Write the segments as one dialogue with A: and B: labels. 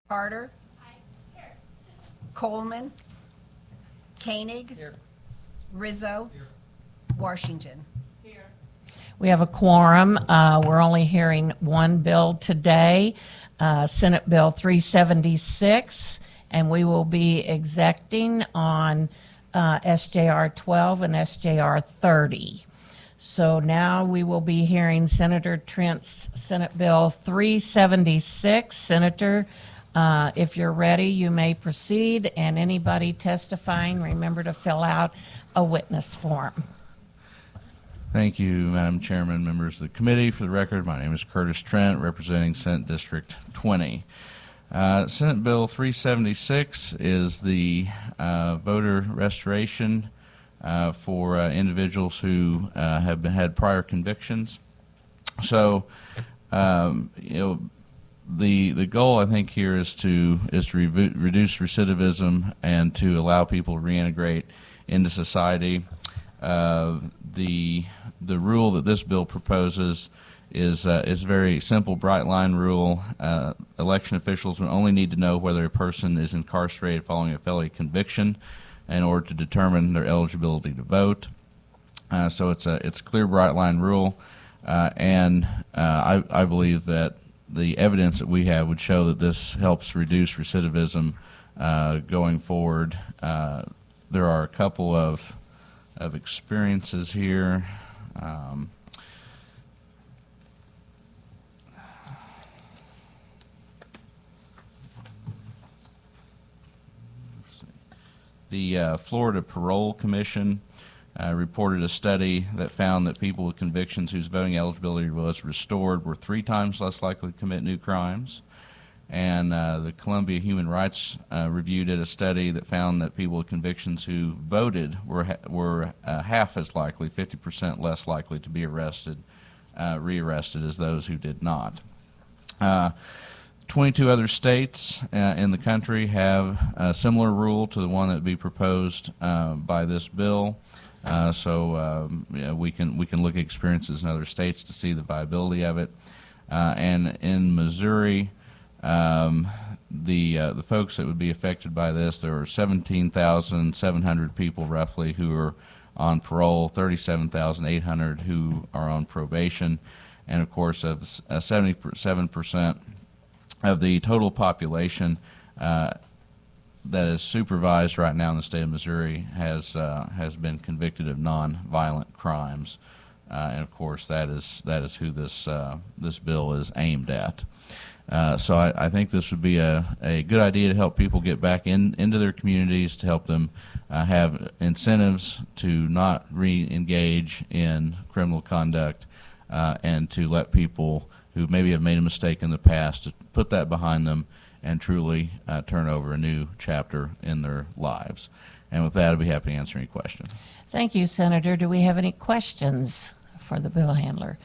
A: Carter. Coleman. Koenig.
B: Here.
A: Rizzo. Washington.
C: We have a quorum. We're only hearing one bill today, Senate Bill 376, and we will be execting on SJR12 and SJR30. So now we will be hearing Senator Trent's Senate Bill 376. Senator, if you're ready, you may proceed, and anybody testifying, remember to fill out a witness form.
D: Thank you, Madam Chairman, members of the committee. For the record, my name is Curtis Trent, representing Senate District 20. Senate Bill 376 is the voter restoration for individuals who have had prior convictions. So, the goal, I think, here is to reduce recidivism and to allow people to reintegrate into society. The rule that this bill proposes is a very simple, bright line rule. Election officials will only need to know whether a person is incarcerated following a felony conviction in order to determine their eligibility to vote. So it's a clear, bright line rule, and I believe that the evidence that we have would show that this helps reduce recidivism going forward. There are a couple of experiences here. The Florida Parole Commission reported a study that found that people with convictions whose voting eligibility was restored were 3 times less likely to commit new crimes. And the Columbia Human Rights Review did a study that found that people with convictions who voted were half as likely, 50% less likely to be rearrested as those who did not. 22 other states in the country have a similar rule to the one that would be proposed by this bill. So we can look at experiences in other states to see the viability of it. And in Missouri, the folks that would be affected by this, there are 17,700 people roughly who are on parole, 37,800 who are on probation, and of course, of 77% of the total population that is supervised right now in the state of Missouri has been convicted of non-violent crimes, and of course, that is who this bill is aimed at. So I think this would be a good idea to help people get back into their communities, to help them have incentives to not re-engage in criminal conduct, and to let people who maybe have made a mistake in the past to put that behind them and truly turn over a new chapter in their lives. And with that, I'd be happy to answer any questions.
C: Thank you, Senator. Do we have any questions for the bill handler?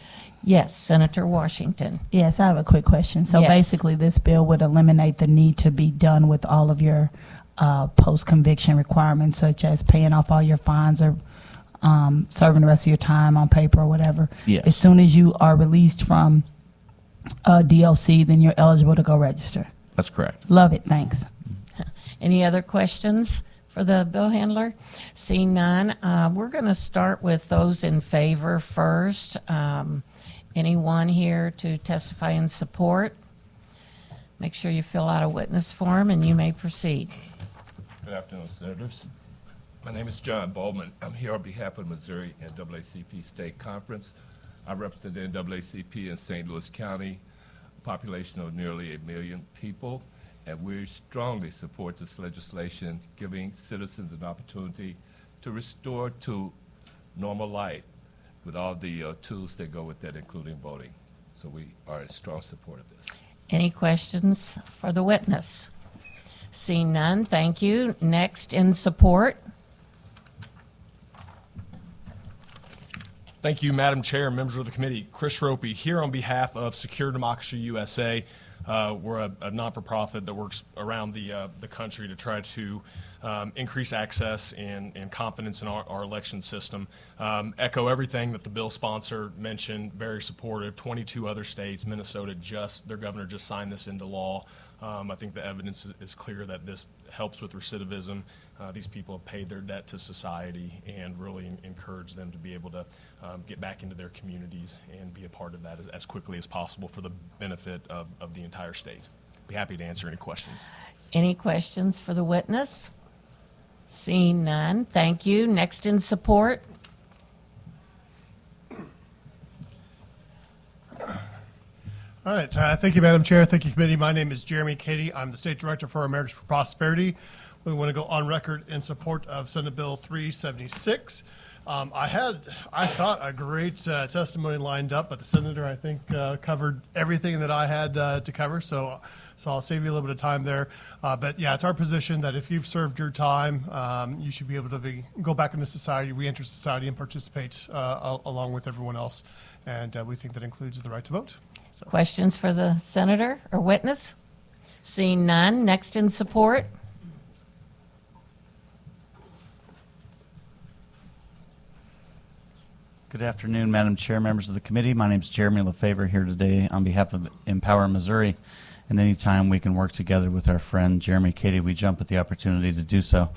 C: Yes, Senator Washington.
E: Yes, I have a quick question. So
C: Yes.
E: basically, this bill would eliminate the need to be done with all of your post-conviction requirements, such as paying off all your fines or serving the rest of your time on paper or whatever.
D: Yes.
E: As soon as you are released from DLC, then you're eligible to go register.
D: That's correct.
E: Love it. Thanks.
C: Any other questions for the bill handler? Seeing none, we're going to start with those in favor first. Anyone here to testify in support? Make sure you fill out a witness form and you may proceed.
F: Good afternoon, Senators. My name is John Bowman. I'm here on behalf of Missouri NAACP State Conference. I represent the NAACP in St. Louis County, a population of nearly 1 million people, and we strongly support this legislation, giving citizens an opportunity to restore to normal life with all the tools that go with that, including voting. So we are in strong support of this.
C: Any questions for the witness? Seeing none, thank you. Next in support.
G: Thank you, Madam Chair and members of the committee. Chris Ropey here on behalf of Secure Democracy USA. We're a not-for-profit that works around the country to try to increase access and confidence in our election system. Echo everything that the bill sponsor mentioned, very supportive. 22 other states, Minnesota, their governor just signed this into law I think the evidence is clear that this helps with recidivism. These people have paid their debt to society, and really encourage them to be able to get back into their communities and be a part of that as quickly as possible for the benefit of the entire state. Be happy to answer any questions.
C: Any questions for the witness? Seeing none, thank you. Next in support.
B: All right. Thank you, Madam Chair. Thank you, committee. My name is Jeremy Cady. I'm the State Director for Americans for Prosperity. We want to go on record in support of Senate Bill 376. I thought a great testimony lined up, but the senator, I think, covered everything that I had to cover. So I'll save you a little bit of time there. But yeah, it's our position that if you've served your time, you should be able to go back into society, re-enter society, and participate along with everyone else. And we think that includes the right to vote.
C: Questions for the senator or witness? Seeing none, next in support.
H: Good afternoon, Madam Chair, members of the committee. My name is Jeremy LaFavor here today on behalf of Empower Missouri. And anytime we can work together with our friend Jeremy Cady, we jump at the opportunity to do so.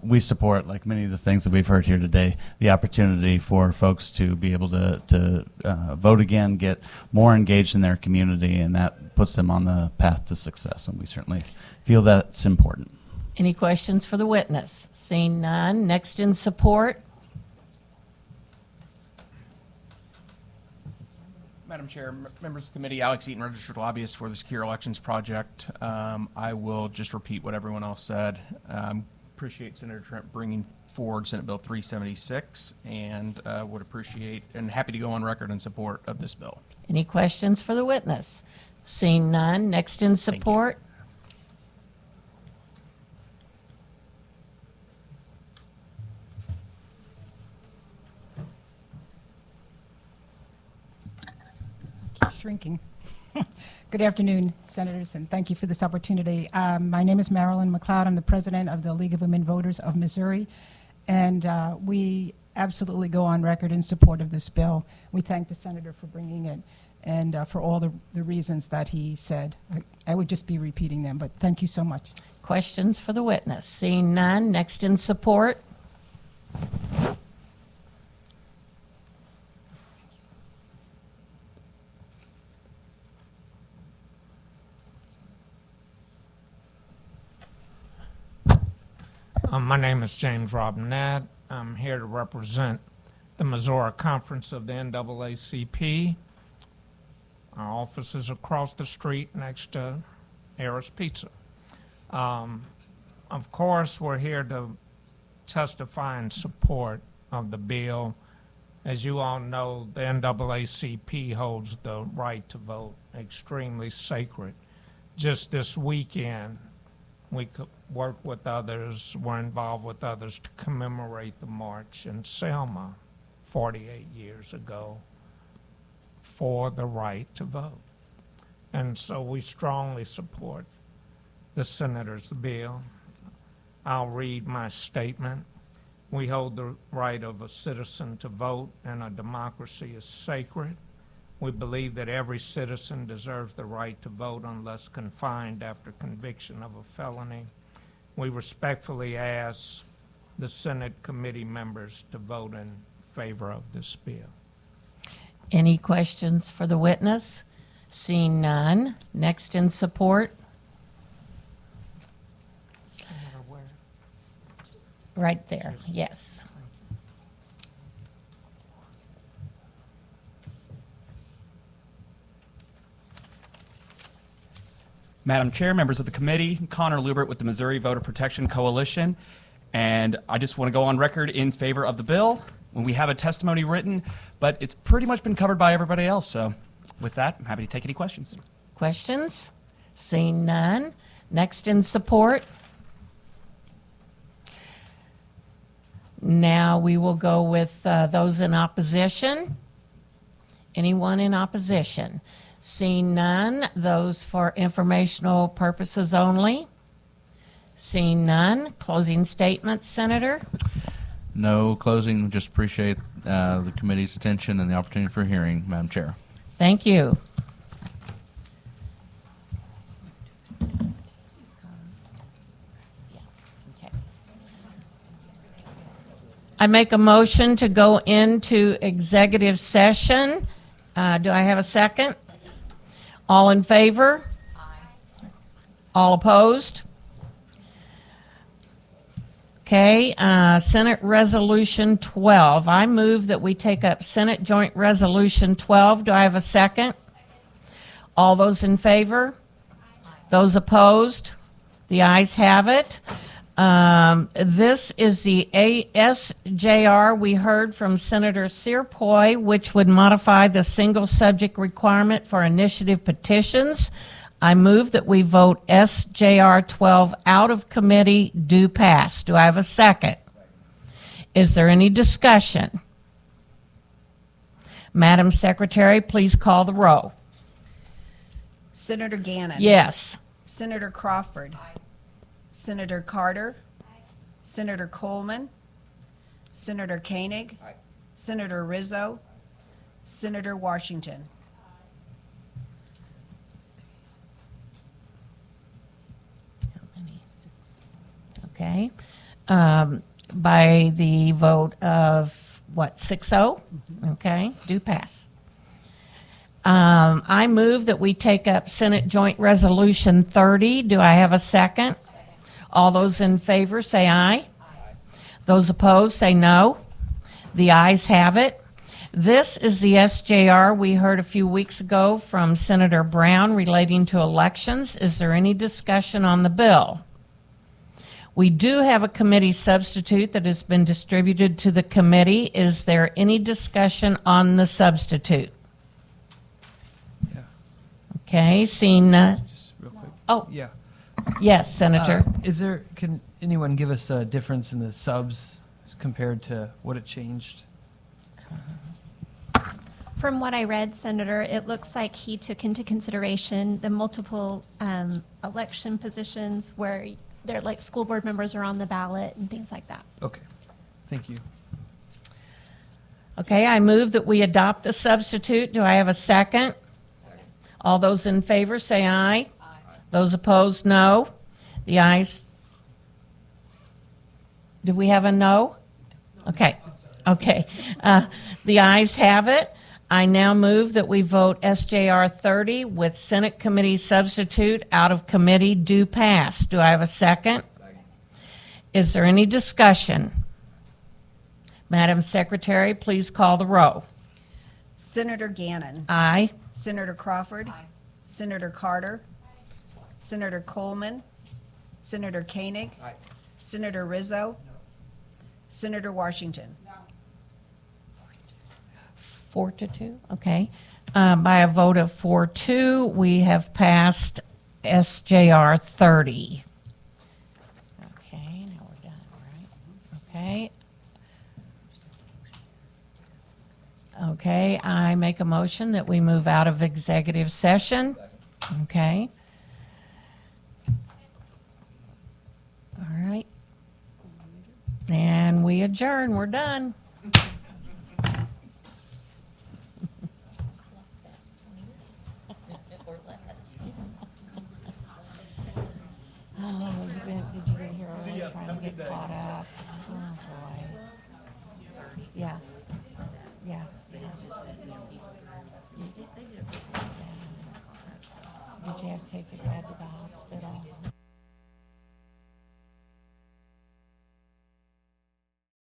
H: We support, like many of the things that we've heard here today, the opportunity for folks to be able to vote again, get more engaged in their community, and that puts them on the path to success. And we certainly feel that's important.
C: Any questions for the witness? Seeing none, next in support.
I: Madam Chair, members of the committee, Alex Eaton, registered lobbyist for the Secure Elections Project. I will just repeat what everyone else said. Appreciate Senator Trent bringing forward Senate Bill 376, and would appreciate and happy to go on record in support of this bill.
C: Any questions for the witness? Seeing none, next in support.
J: Shrinking. Good afternoon, Senators, and thank you for this opportunity. My name is Marilyn McLeod. I'm the president of the League of Women Voters of Missouri, and we absolutely go on record in support of this bill. We thank the senator for bringing it and for all the reasons that he said. I would just be repeating them, but thank you so much.
C: Questions for the witness? Seeing none, next in support.
K: My name is James Robinette. I'm here to represent the Missouri Conference of the NAACP. Our office is across the street next to Harris Pizza. Of course, we're here to testify in support of the bill. As you all know, the NAACP holds the right to vote extremely sacred. Just this weekend, we could work with others, were involved with others to commemorate the march in Selma 48 years ago for the right to vote. And so we strongly support the senator's bill. I'll read my statement. We hold the right of a citizen to vote, and a democracy is sacred. We believe that every citizen deserves the right to vote unless confined after conviction of a felony. We respectfully ask the Senate committee members to vote in favor of this bill.
C: Any questions for the witness? Seeing none, next in support. Right there, yes.
I: Madam Chair, members of the committee, Connor Lubert with the Missouri Voter Protection Coalition, and I just want to go on record in favor of the bill when we have a testimony written, but it's pretty much been covered by everybody else. So with that, I'm happy to take any questions.
C: Questions? Seeing none, next in support. Now we will go with those in opposition. Anyone in opposition? Seeing none, those for informational purposes only. Seeing none, closing statements, Senator.
D: No closing, just appreciate the committee's attention and the opportunity for hearing, Madam Chair.
C: Thank you. I make a motion to go into executive session. Do I have a second? All in favor? All opposed? Okay, Senate Resolution 12. I move that we take up Senate Joint Resolution 12. Do I have a second? All those in favor? Those opposed? The ayes have it. This is the SJR we heard from Senator Cierpiot, which would modify the single subject requirement for initiative petitions. I move that we vote SJR12 out of committee, do pass. Do I have a second? Is there any discussion? Madam Secretary, please call the roll.
A: Senator Gannon.
C: Yes.
A: Senator Crawford. Senator Carter. Senator Coleman. Senator Koenig. Senator Rizzo. Senator Washington.
C: Okay. By the vote of, what, 6-0? Okay, do pass. I move that we take up Senate Joint Resolution 30. Do I have a second? All those in favor say aye. Those opposed say no. The ayes have it. This is the SJR we heard a few weeks ago from Senator Brown relating to elections. Is there any discussion on the bill? We do have a committee substitute that has been distributed to the committee. Is there any discussion on the substitute?
L: Yeah.
C: Okay, seeing none.
L: Just real quick.
C: Oh,
L: Yeah.
C: yes, Senator.
L: Can anyone give us a difference in the subs compared to what it changed?
M: From what I read, Senator, it looks like he took into consideration the multiple election positions where they're like school board members are on the ballot and things like that.
L: Okay. Thank you.
C: Okay, I move that we adopt the substitute. Do I have a second? Second. All those in favor say aye. Aye. Those opposed, no. The ayes. Do we have a no? Okay. Okay. The ayes have it. I now move that we vote SJR30 with Senate Committee substitute out of committee do pass. Do I have a second? Second. Is there any discussion? Madam Secretary, please call the roll.
A: Senator Gannon.
C: Aye.
A: Senator Crawford. Aye. Senator Carter. Aye. Senator Coleman. Senator Koenig. Aye. Senator Rizzo. No. Senator Washington.
C: 4-2, okay. By a vote of 4-2, we have passed SJR 30. Okay, now we're done, right? Okay. Okay, I make a motion that we move out of executive session. Okay. All right. And we adjourn, we're done. Oh, did you get here early trying to get caught up? Oh, boy. Yeah. Yeah. Did you have to take your dad to the hospital?